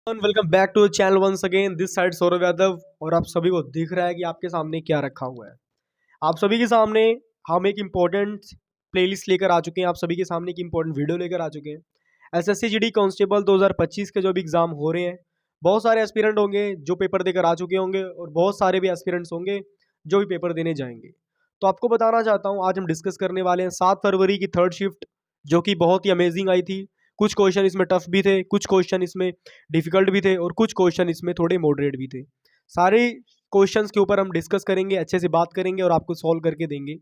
Welcome back to channel once again this side Saurabh Yadav. और आप सभी को दिख रहा है कि आपके सामने क्या रखा हुआ है। आप सभी के सामने हम एक इम्पोर्टेंट प्लेलिस्ट लेकर आ चुके हैं। आप सभी के सामने एक इम्पोर्टेंट वीडियो लेकर आ चुके हैं। एसएससी जीडी कांस्टेबल 2025 के जो भी एग्जाम हो रहे हैं, बहुत सारे एस्पिरेंट होंगे जो पेपर देकर आ चुके होंगे और बहुत सारे भी एस्पिरेंट्स होंगे जो भी पेपर देने जाएंगे। तो आपको बताना चाहता हूँ, आज हम डिस्कस करने वाले हैं 7 फरवरी की थर्ड शिफ्ट, जो कि बहुत ही अमेजिंग आई थी। कुछ क्वेश्चन इसमें टफ भी थे, कुछ क्वेश्चन इसमें डिफिकल्ट भी थे और कुछ क्वेश्चन इसमें थोड़े मॉडरेट भी थे। सारे क्वेश्चंस के ऊपर हम डिस्कस करेंगे, अच्छे से बात करेंगे और आपको सॉल्व करके देंगे।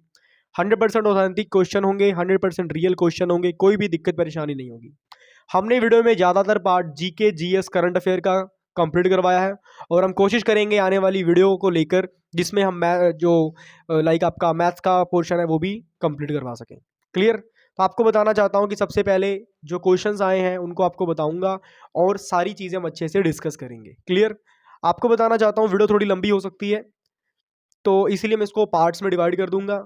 100% ऑथेंटिक क्वेश्चन होंगे, 100% रियल क्वेश्चन होंगे, कोई भी दिक्कत परेशानी नहीं होगी। हमने वीडियो में ज़्यादातर part GK GS current affair का कंप्लीट करवाया है और हम कोशिश करेंगे आने वाली वीडियो को लेकर जिसमें हम जो लाइक आपका मैथ्स का पोर्शन है वो भी कंप्लीट करवा सकें। क्लियर? तो आपको बताना चाहता हूं कि सबसे पहले जो क्वेश्चंस आए हैं उनको आपको बताऊंगा और सारी चीज़ें हम अच्छे से डिस्कस करेंगे। क्लियर? आपको बताना चाहता हूँ वीडियो थोड़ी लंबी हो सकती है, तो इसीलिए मैं इसको पार्ट्स में डिवाइड कर दूंगा।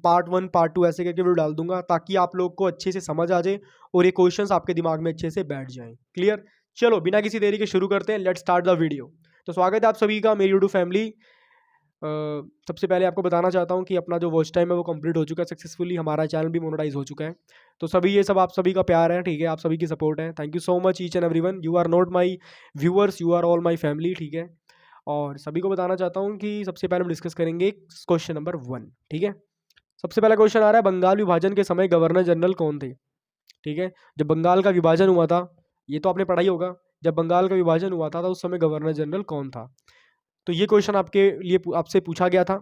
पार्ट 1 पार्ट 2 ऐसे करके वीडियो डाल दूंगा ताकि आप लोग को अच्छे से समझ आ जाए और ये क्वेश्चंस आपके दिमाग में अच्छे से बैठ जाएं। क्लियर? चलो बिना किसी देरी के शुरू करते हैं। Let's start the video. तो स्वागत है आप सभी का मेरी यूट्यूब फैमिली। सबसे पहले आपको बताना चाहता हूँ कि अपना जो वॉच टाइम है वो कंप्लीट हो चुका है सक्सेसफुली। हमारा चैनल भी मोनेटाइज हो चुका है। तो सभी ये सब आप सभी का प्यार है, ठीक है, आप सभी की सपोर्ट है। Thank you so much each and everyone. You are not my viewers, you are all my family, ठीक है। और सभी को बताना चाहता हूँ कि सबसे पहले हम डिस्कस करेंगे क्वेश्चन नंबर 1, ठीक है। सबसे पहला क्वेश्चन आ रहा है, बंगाल विभाजन के समय गवर्नर जनरल कौन थे? ठीक है। जब बंगाल का विभाजन हुआ था, ये तो आपने पढ़ा ही होगा, जब बंगाल का विभाजन हुआ था तो उस समय गवर्नर जनरल कौन था? तो ये क्वेश्चन आपके लिए आपसे पूछा गया था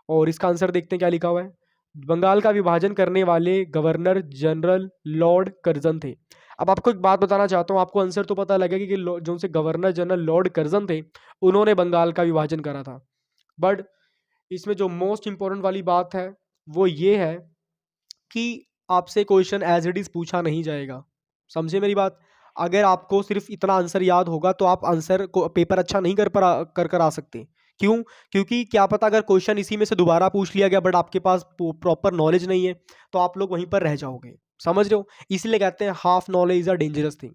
और इसका आंसर देखते हैं क्या लिखा हुआ है। बंगाल का विभाजन करने वाले गवर्नर जनरल लॉर्ड कर्जन थे। अब आपको एक बात बताना चाहता हूँ, आपको आंसर तो पता लगेगा कि जो से गवर्नर जनरल लॉर्ड कर्जन थे उन्होंने बंगाल का विभाजन करा था। बट इसमें जो मोस्ट इंपॉर्टेंट वाली बात है वो ये है कि आपसे क्वेश्चन एज इट इज पूछा नहीं जाएगा। समझे मेरी बात? अगर आपको सिर्फ इतना आंसर याद होगा तो आप आंसर को पेपर अच्छा नहीं कर आ सकते। क्यों? क्योंकि क्या पता अगर क्वेश्चन इसी में से दोबारा पूछ लिया गया बट आपके पास प्रॉपर नॉलेज नहीं है तो आप लोग वहीं पर रह जाओगे। समझ रहे हो? इसलिए कहते हैं half knowledge is a dangerous thing.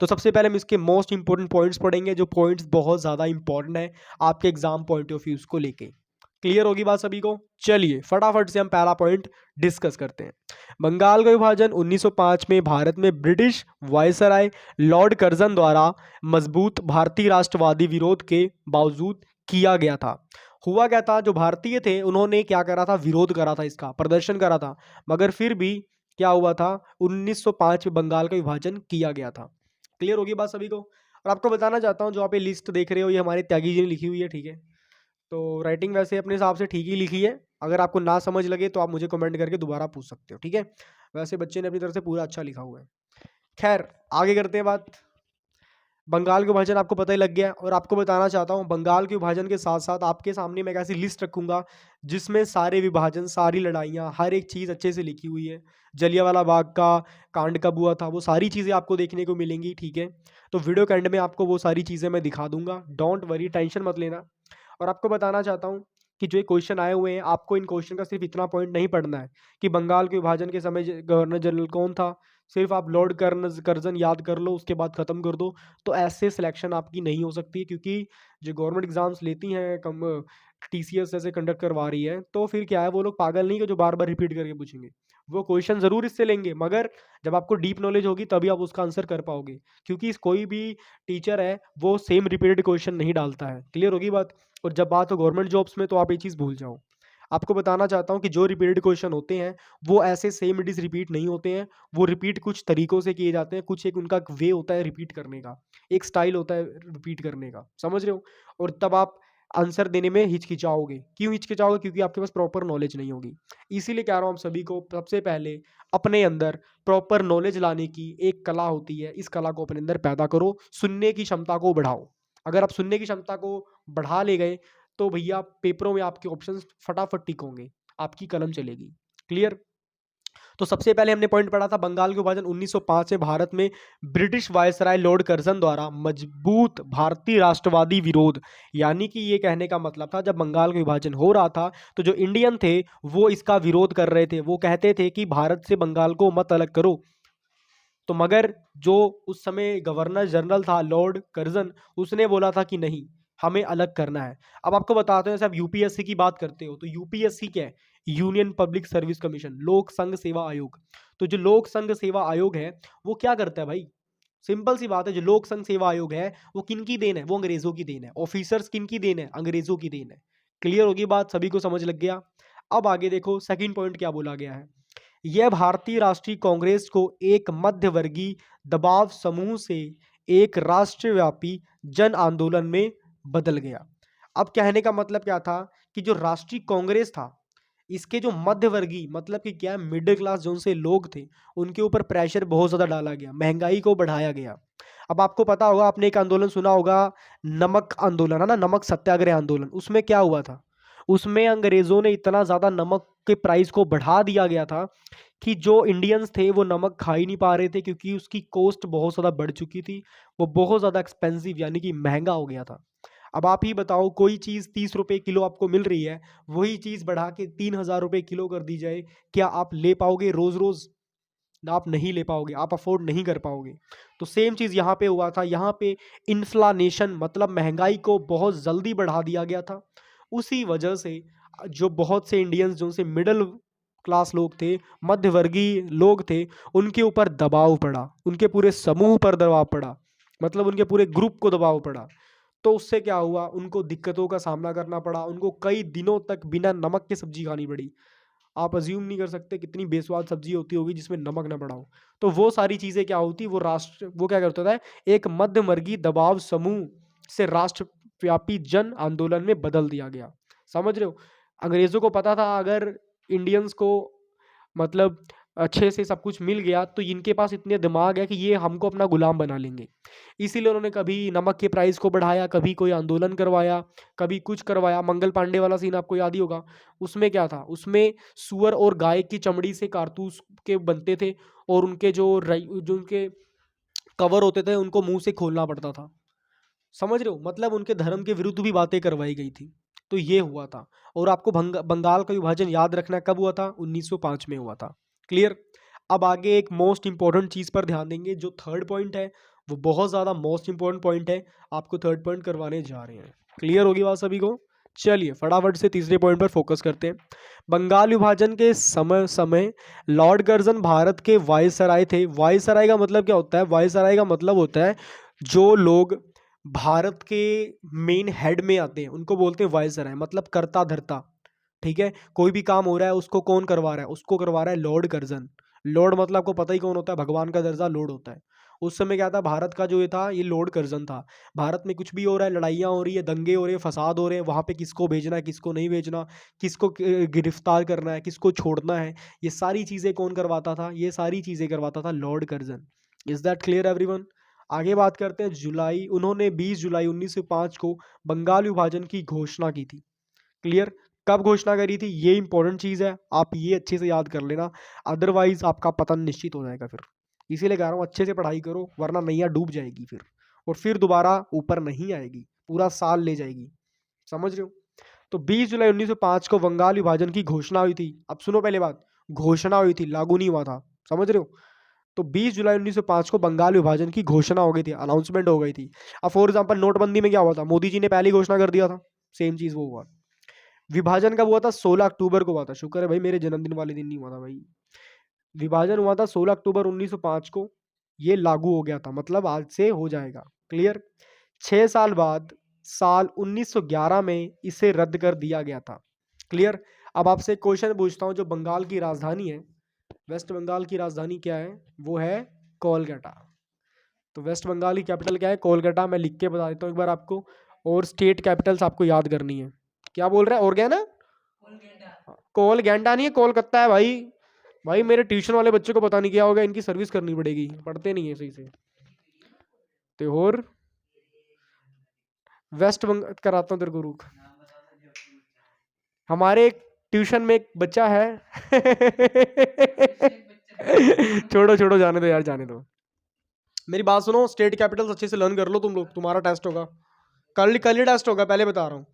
तो सबसे पहले हम इसके मोस्ट इंपॉर्टेंट पॉइंट्स पढ़ेंगे, जो पॉइंट्स बहुत ज़्यादा इंपॉर्टेंट है आपके एग्जाम पॉइंट ऑफ व्यू को लेके। क्लियर होगी बात सभी को? चलिए फटाफट से हम पहला पॉइंट डिस्कस करते हैं। बंगाल का विभाजन 1905 में भारत में ब्रिटिश वायसराय लॉर्ड कर्जन द्वारा मजबूत भारतीय राष्ट्रवादी विरोध के बावजूद किया गया था। हुआ क्या था, जो भारतीय थे उन्होंने क्या करा था, विरोध करा था, इसका प्रदर्शन करा था, मगर फिर भी क्या हुआ था, 1905 में बंगाल का विभाजन किया गया था। क्लियर होगी बात सभी को? और आपको बताना चाहता हूँ, जो आप ये लिस्ट देख रहे हो ये हमारे त्यागी जी ने लिखी हुई है, ठीक है। तो राइटिंग वैसे अपने हिसाब से ठीक ही लिखी है। अगर आपको ना समझ लगे तो आप मुझे कमेंट करके दोबारा पूछ सकते हो, ठीक है। वैसे बच्चे ने अपनी तरफ से पूरा अच्छा लिखा हुआ है। खैर आगे करते हैं बात। बंगाल के विभाजन आपको पता ही लग गया और आपको बताना चाहता हूँ, बंगाल के विभाजन के साथ साथ आपके सामने मैं एक ऐसी लिस्ट रखूंगा जिसमें सारे विभाजन, सारी लड़ाइयाँ, हर एक चीज़ अच्छे से लिखी हुई है। जलियांवाला बाग का कांड कब हुआ था वो सारी चीज़ें आपको देखने को मिलेंगी, ठीक है। तो वीडियो के एंड में आपको वो सारी चीज़ें मैं दिखा दूंगा, डोंट वरी, टेंशन मत लेना। और आपको बताना चाहता हूँ कि जो ये क्वेश्चन आए हुए हैं, आपको इन क्वेश्चन का सिर्फ इतना पॉइंट नहीं पढ़ना है कि बंगाल के विभाजन के समय गवर्नर जनरल कौन था। सिर्फ आप लॉर्ड कर्जन याद कर लो, उसके बाद खत्म कर दो। तो ऐसे सिलेक्शन आपकी नहीं हो सकती, क्योंकि जो गवर्नमेंट एग्जाम्स लेती हैं कम टीसीएस ऐसे कंडक्ट करवा रही है, तो फिर क्या है, वो लोग पागल नहीं कि जो बार बार रिपीट करके पूछेंगे। वो क्वेश्चन जरूर इससे लेंगे, मगर जब आपको डीप नॉलेज होगी तभी आप उसका आंसर कर पाओगे, क्योंकि कोई भी टीचर है वो सेम रिपीटेड क्वेश्चन नहीं डालता है। क्लियर होगी बात? और जब बात हो गवर्नमेंट जॉब्स में तो आप ये चीज़ भूल जाओ। आपको बताना चाहता हूँ कि जो रिपीटेड क्वेश्चन होते हैं वो ऐसे सेम इट इज रिपीट नहीं होते हैं। वो रिपीट कुछ तरीकों से किए जाते हैं, कुछ एक उनका वे होता है रिपीट करने का, एक स्टाइल होता है रिपीट करने का। समझ रहे हो? और तब आप आंसर देने में हिचकिचाओगे। क्यों हिचकिचाओगे? क्योंकि आपके पास प्रॉपर नॉलेज नहीं होगी। इसीलिए कह रहा हूँ आप सभी को, सबसे पहले अपने अंदर प्रॉपर नॉलेज लाने की एक कला होती है, इस कला को अपने अंदर पैदा करो, सुनने की क्षमता को बढ़ाओ। अगर आप सुनने की क्षमता को बढ़ा ले गए तो भैया पेपरों में आपके ऑप्शंस फटाफट टिक होंगे, आपकी कलम चलेगी। क्लियर? तो सबसे पहले हमने पॉइंट पढ़ा था, बंगाल के विभाजन 1905 में भारत में ब्रिटिश वायसराय लॉर्ड कर्जन द्वारा मजबूत भारतीय राष्ट्रवादी विरोध। यानी कि ये कहने का मतलब था, जब बंगाल का विभाजन हो रहा था तो जो इंडियन थे वो इसका विरोध कर रहे थे। वो कहते थे कि भारत से बंगाल को मत अलग करो, तो मगर जो उस समय गवर्नर जनरल था लॉर्ड कर्जन, उसने बोला था कि नहीं, हमें अलग करना है। अब आपको बताते हैं, जैसे आप यूपीएससी की बात करते हो तो यूपीएससी क्या है? यूनियन पब्लिक सर्विस कमीशन, लोक संघ सेवा आयोग। तो जो लोक संघ सेवा आयोग है वो क्या करता है भाई? सिंपल सी बात है, जो लोक संघ सेवा आयोग है वो किनकी देन है? वो अंग्रेजों की देन है। ऑफिसर्स किनकी देन है? अंग्रेजों की देन है। क्लियर होगी बात? सभी को समझ लग गया? अब आगे देखो सेकंड पॉइंट क्या बोला गया है। यह भारतीय राष्ट्रीय कांग्रेस को एक मध्यवर्गीय दबाव समूह से एक राष्ट्रव्यापी जन आंदोलन में बदल गया। अब कहने का मतलब क्या था कि जो राष्ट्रीय कांग्रेस था, इसके जो मध्यवर्गीय मतलब कि क्या, मिडिल क्लास जो से लोग थे, उनके ऊपर प्रेशर बहुत ज्यादा डाला गया, महंगाई को बढ़ाया गया। अब आपको पता होगा, आपने एक आंदोलन सुना होगा, नमक आंदोलन, है ना, नमक सत्याग्रह आंदोलन। उसमें क्या हुआ था? उसमें अंग्रेजों ने इतना ज्यादा नमक के प्राइस को बढ़ा दिया गया था कि जो इंडियंस थे वो नमक खा ही नहीं पा रहे थे, क्योंकि उसकी कॉस्ट बहुत ज़्यादा बढ़ चुकी थी। वो बहुत ज़्यादा एक्सपेंसिव यानी कि महंगा हो गया था। अब आप ही बताओ, कोई चीज़ 30 रुपए किलो आपको मिल रही है, वही चीज़ बढ़ा के 3,000 रुपए किलो कर दी जाए, क्या आप ले पाओगे रोज़ रोज़? ना, आप नहीं ले पाओगे, आप अफोर्ड नहीं कर पाओगे। तो सेम चीज़ यहाँ पे हुआ था। यहाँ पे इन्फ्लानेशन मतलब महंगाई को बहुत जल्दी बढ़ा दिया गया था। उसी वजह से जो बहुत से इंडियंस जो से मिडिल क्लास लोग थे, मध्यवर्गीय लोग थे, उनके ऊपर दबाव पड़ा, उनके पूरे समूह पर दबाव पड़ा, मतलब उनके पूरे ग्रुप को दबाव पड़ा। तो उससे क्या हुआ, उनको दिक्कतों का सामना करना पड़ा, उनको कई दिनों तक बिना नमक की सब्जी खानी पड़ी। आप अज्यूम नहीं कर सकते कितनी बेस्वाद सब्जी होती होगी जिसमें नमक ना पड़ा हो। तो वो सारी चीजें क्या होती, वो क्या करता था, एक मध्यवर्गीय दबाव समूह से राष्ट्रव्यापी जन आंदोलन में बदल दिया गया। समझ रहे हो? अंग्रेजों को पता था अगर इंडियंस को मतलब अच्छे से सब कुछ मिल गया तो इनके पास इतने दिमाग है कि ये हमको अपना गुलाम बना लेंगे। इसीलिए उन्होंने कभी नमक के प्राइस को बढ़ाया, कभी कोई आंदोलन करवाया, कभी कुछ करवाया। मंगल पांडे वाला सीन आपको याद ही होगा। उसमें क्या था, उसमें सुअर और गाय की चमड़ी से कारतूस के बनते थे, और उनके जो उनके कवर होते थे उनको मुंह से खोलना पड़ता था। समझ रहे हो? मतलब उनके धर्म के विरुद्ध भी बातें करवाई गई थी। तो ये हुआ था। और आपको बंगाल का विभाजन याद रखना कब हुआ था? 1905 में हुआ था। क्लियर? अब आगे एक मोस्ट इंपॉर्टेंट चीज पर ध्यान देंगे, जो थर्ड पॉइंट है वो बहुत ज्यादा मोस्ट इंपॉर्टेंट पॉइंट है। आपको थर्ड पॉइंट करवाने जा रहे हैं। क्लियर होगी बात सभी को? चलिए फटाफट से तीसरे पॉइंट पर फोकस करते हैं। बंगाल विभाजन के समय समय लॉर्ड कर्जन भारत के वायसराय थे। वायसराय का मतलब क्या होता है? वायसराय का मतलब होता है जो लोग भारत के मेन हेड में आते हैं उनको बोलते हैं वायसराय, मतलब कर्ता धर्ता। ठीक है? कोई भी काम हो रहा है उसको कौन करवा रहा है? उसको करवा रहा है लॉर्ड कर्जन। लॉर्ड मतलब आपको पता ही कौन होता है, भगवान का दर्जा लॉर्ड होता है। उस समय क्या था, भारत का जो ये था, ये लॉर्ड कर्जन था। भारत में कुछ भी हो रहा है, लड़ाइयाँ हो रही है, दंगे हो रहे हैं, फसाद हो रहे हैं, वहाँ पे किसको भेजना है, किसको नहीं भेजना, किसको गिरफ्तार करना है, किसको छोड़ना है, ये सारी चीज़ें कौन करवाता था? ये सारी चीज़ें करवाता था Lord Curzon. Is that clear everyone? आगे बात करते हैं। जुलाई उन्होंने 20 जुलाई 1905 को बंगाल विभाजन की घोषणा की थी। क्लियर? कब घोषणा करी थी, ये इंपॉर्टेंट चीज है, आप ये अच्छे से याद कर लेना, अदरवाइज आपका पतन निश्चित हो जाएगा फिर। इसीलिए कह रहा हूँ अच्छे से पढ़ाई करो, वरना नैया डूब जाएगी फिर, और फिर दोबारा ऊपर नहीं आएगी, पूरा साल ले जाएगी। समझ रहे हो? तो 20 जुलाई 1905 को बंगाल विभाजन की घोषणा हुई थी। अब सुनो पहले बात, घोषणा हुई थी, लागू नहीं हुआ था। समझ रहे हो? तो 20 जुलाई 1905 को बंगाल विभाजन की घोषणा हो गई थी, अनाउंसमेंट हो गई थी। अब फॉर एग्जांपल नोटबंदी में क्या हुआ था, मोदी जी ने पहली घोषणा कर दिया था, सेम चीज वो हुआ। विभाजन कब हुआ था? 16 अक्टूबर को हुआ था। शुक्र है भाई मेरे जन्मदिन वाले दिन नहीं हुआ था भाई। विभाजन हुआ था 16 अक्टूबर 1905 को। ये लागू हो गया था, मतलब आज से हो जाएगा। क्लियर? 6 साल बाद साल 1911 में इसे रद्द कर दिया गया था। क्लियर? अब आपसे एक क्वेश्चन पूछता हूँ, जो बंगाल की राजधानी है, वेस्ट बंगाल की राजधानी क्या है? वो है कोलकाता। तो वेस्ट बंगाल की कैपिटल क्या है? कोलकाता। मैं लिख के बता देता हूँ एक बार आपको, और स्टेट कैपिटल्स आपको याद करनी है। क्या बोल रहा है? और क्या ना, कोलगेंडा नहीं है, कोलकाता है भाई। भाई मेरे ट्यूशन वाले बच्चे को पता नहीं क्या होगा, इनकी सर्विस करनी पड़ेगी, पढ़ते नहीं है सही से। तो और वेस्ट बंगाल कराता हूँ तेरे को, रुक। हमारे एक ट्यूशन में एक बच्चा है छोड़ो छोड़ो, जाने दो यार, जाने दो। मेरी बात सुनो, स्टेट कैपिटल्स अच्छे से लर्न कर लो तुम लोग, तुम्हारा टेस्ट होगा कल, कल ही टेस्ट होगा, पहले बता रहा हूँ।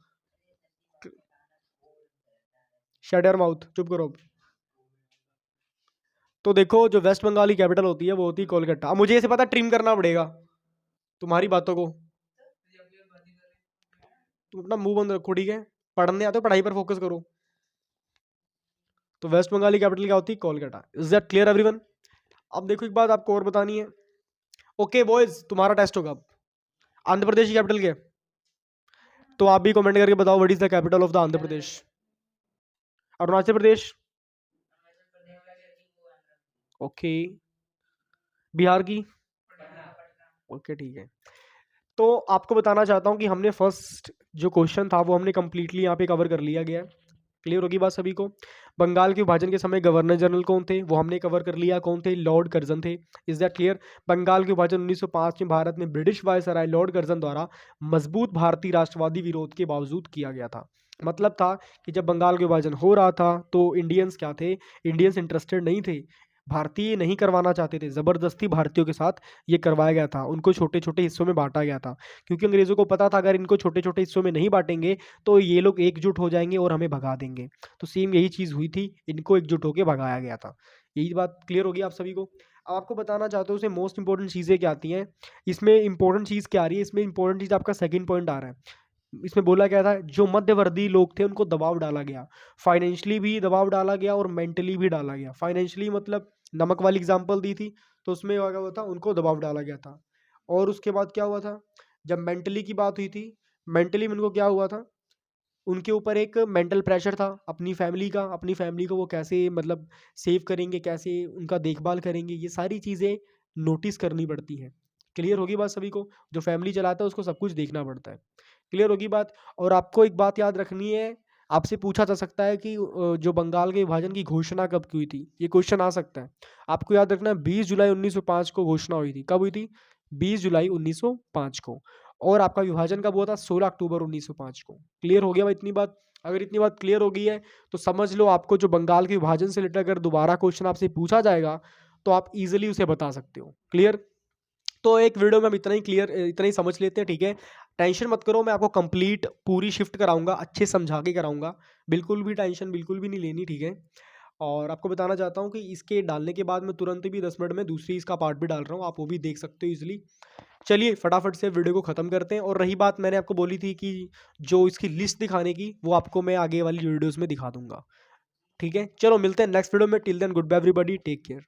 शट योर माउथ, चुप करो अब। तो देखो जो वेस्ट बंगाल की कैपिटल होती है वो होती है कोलकाता। अब मुझे ऐसे पता ट्रिम करना पड़ेगा तुम्हारी बातों को। तुम अपना मुंह बंद रखो, ठीक है? पढ़ने आते हो, पढ़ाई पर फोकस करो। तो वेस्ट बंगाल की कैपिटल क्या होती है? Kolkata. Is that clear everyone? अब देखो एक बात आपको और बतानी है। ओके बॉयज, तुम्हारा टेस्ट होगा अब। आंध्र प्रदेश की कैपिटल क्या है? तो आप भी कमेंट करके बताओ what is the capital of the Andhra Pradesh. Arunachal Pradesh. Okay. Bihar की। ओके ठीक है। तो आपको बताना चाहता हूँ कि हमने फर्स्ट जो क्वेश्चन था वो हमने कंप्लीटली यहाँ पे कवर कर लिया गया है। क्लियर होगी बात सभी को? बंगाल के विभाजन के समय गवर्नर जनरल कौन थे वो हमने कवर कर लिया, कौन थे? लॉर्ड कर्जन थे। Is that clear? बंगाल के विभाजन 1905 में भारत में ब्रिटिश वायसराय लॉर्ड कर्जन द्वारा मजबूत भारतीय राष्ट्रवादी विरोध के बावजूद किया गया था। मतलब था कि जब बंगाल का विभाजन हो रहा था तो इंडियंस क्या थे? इंडियंस इंटरेस्टेड नहीं थे, भारतीय नहीं करवाना चाहते थे, ज़बरदस्ती भारतीयों के साथ ये करवाया गया था, उनको छोटे छोटे हिस्सों में बांटा गया था। क्योंकि अंग्रेज़ों को पता था अगर इनको छोटे छोटे हिस्सों में नहीं बांटेंगे तो ये लोग एकजुट हो जाएंगे और हमें भगा देंगे। तो सेम यही चीज़ हुई थी, इनको एकजुट होकर भगाया गया था। यही बात क्लियर होगी आप सभी को? अब आपको बताना चाहते हो उसमें मोस्ट इंपॉर्टेंट चीज़ें क्या आती हैं। इसमें इंपॉर्टेंट चीज़ क्या आ रही है? इसमें इंपॉर्टेंट चीज़ आपका सेकंड पॉइंट आ रहा है। इसमें बोला गया था जो मध्यवर्गीय लोग थे उनको दबाव डाला गया, फाइनेंशियली भी दबाव डाला गया और मेंटली भी डाला गया। फाइनेंशियली मतलब नमक वाली एग्जांपल दी थी, तो उसमें क्या हुआ था, उनको दबाव डाला गया था। और उसके बाद क्या हुआ था, जब मेंटली की बात हुई थी, मेंटली में उनको क्या हुआ था, उनके ऊपर एक मेंटल प्रेशर था अपनी फैमिली का, अपनी फैमिली को वो कैसे मतलब सेव करेंगे, कैसे उनका देखभाल करेंगे, ये सारी चीज़ें नोटिस करनी पड़ती हैं। क्लियर होगी बात सभी को? जो फैमिली चलाता है उसको सब कुछ देखना पड़ता है। क्लियर होगी बात? और आपको एक बात याद रखनी है, आपसे पूछा जा सकता है कि जो बंगाल के विभाजन की घोषणा कब की हुई थी, ये क्वेश्चन आ सकता है। आपको याद रखना है 20 जुलाई 1905 को घोषणा हुई थी। कब हुई थी? 20 जुलाई 1905 को। और आपका विभाजन कब हुआ था? 16 अक्टूबर 1905 को। क्लियर हो गया भाई इतनी बात? अगर इतनी बात क्लियर हो गई है तो समझ लो आपको जो बंगाल के विभाजन से रिलेटेड अगर दोबारा क्वेश्चन आपसे पूछा जाएगा तो आप इजीली उसे बता सकते हो। क्लियर? तो एक वीडियो में हम इतना ही क्लियर, इतना ही समझ लेते हैं, ठीक है? टेंशन मत करो, मैं आपको कंप्लीट पूरी शिफ्ट कराऊंगा, अच्छे समझा के कराऊंगा। बिल्कुल भी टेंशन बिल्कुल भी नहीं लेनी, ठीक है? और आपको बताना चाहता हूँ कि इसके डालने के बाद मैं तुरंत भी 10 मिनट में दूसरी इसका पार्ट भी डाल रहा हूँ, आप वो भी देख सकते हो इजीली। चलिए फटाफट से वीडियो को ख़त्म करते हैं। और रही बात मैंने आपको बोली थी कि जो इसकी लिस्ट दिखाने की वो आपको मैं आगे वाली वीडियोज़ में दिखा दूंगा। ठीक है, चलो मिलते हैं नेक्स्ट वीडियो में। Till then good bye everybody, take care.